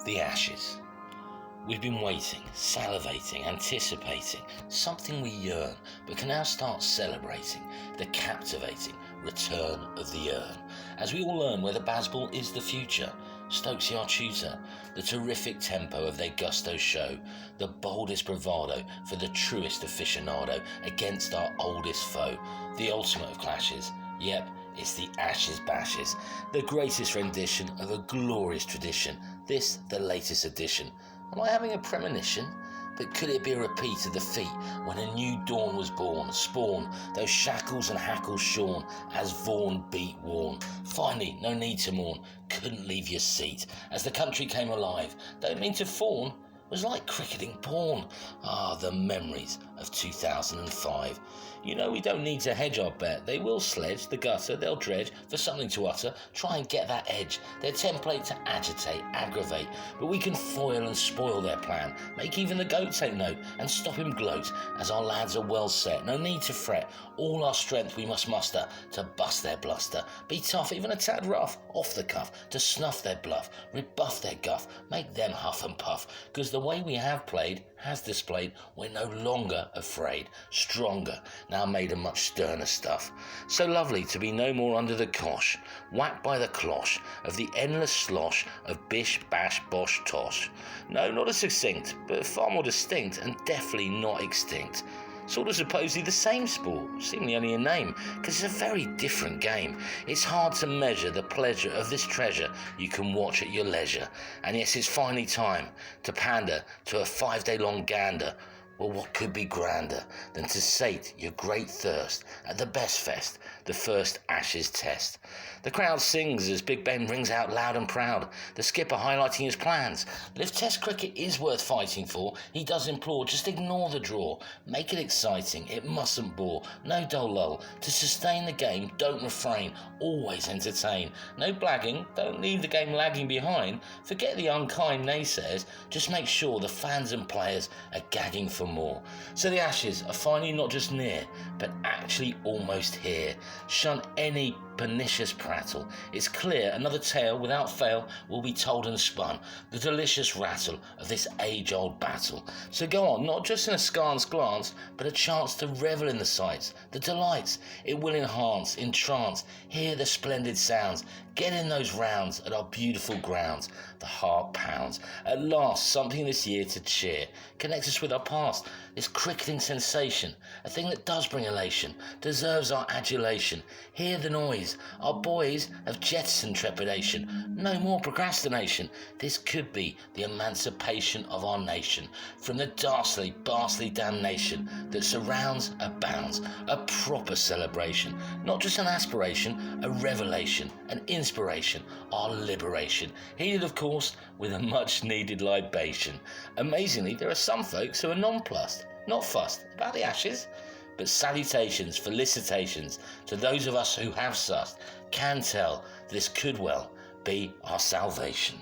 The ashes. We've been waiting, salivating, anticipating, something we yearn, but can now start celebrating the captivating return of the urn. As we all learn whether Bazball is the future, Stokesy our tutor, the terrific tempo of their gusto show, the boldest bravado for the truest aficionado against our oldest foe, the ultimate of clashes. Yep, it's the Ashes Bashes, the greatest rendition of a glorious tradition, this the latest edition. Am I having a premonition? But could it be a repeat of the feat when a new dawn was born, spawn, those shackles and hackles shorn, as Vaughan beat Warne? Finally, no need to mourn, couldn't leave your seat, as the country came alive, don't mean to fawn, was like cricketing porn. Ah, the memories of 2005. You know we don't need to hedge our bet. They will sledge the gutter, they'll dredge for something to utter, try and get that edge, their template to agitate, aggravate, but we can foil and spoil their plan, make even the goat take note and stop him gloat, as our lads are well set, no need to fret, all our strength we must muster to bust their bluster, be tough, even a tad rough, off the cuff, to snuff their bluff, rebuff their guff, make them huff and puff, 'cause the way we have played has displayed we're no longer afraid, stronger, now made of much sterner stuff. So lovely to be no more under the cosh, whacked by the cloche of the endless slosh of bish, bash, bosh, tosh. No, not as succinct, but far more distinct and definitely not extinct. Sort of supposedly the same sport, seemingly only a name, because it's a very different game. It's hard to measure the pleasure of this treasure you can watch at your leisure. And yes, it's finally time to pander to a 5-day-long gander. Well, what could be grander than to sate your great thirst at the best fest, the first Ashes Test? The crowd sings as Big Ben rings out loud and proud, the skipper highlighting his plans. But if Test cricket is worth fighting for, he does implore, just ignore the draw. Make it exciting, it mustn't bore, no dull lull. To sustain the game, don't refrain, always entertain. No blagging, don't leave the game lagging behind. Forget the unkind naysayers, just make sure the fans and players are gagging for more. So the Ashes are finally not just near, but actually almost here. Shun any pernicious prattle. It's clear another tale without fail will be told and spun, the delicious rattle of this age-old battle. So go on, not just in a scarce glance, but a chance to revel in the sights, the delights. It will enhance, entrance, hear the splendid sounds, get in those rounds at our beautiful grounds. The heart pounds. At last, something this year to cheer. Connect us with our past, this cricketing sensation, a thing that does bring elation, deserves our adulation. Hear the noise. Our boys have jettisoned trepidation. No more procrastination. This could be the emancipation of our nation from the dastardly, damnation that surrounds, abounds. A proper celebration, not just an aspiration, a revelation, an inspiration, our liberation. Heated, of course, with a much-needed libation. Amazingly, there are some folks who are nonplussed, not fussed about the Ashes. But salutations, felicitations to those of us who have sussed, can tell this could well be our salvation.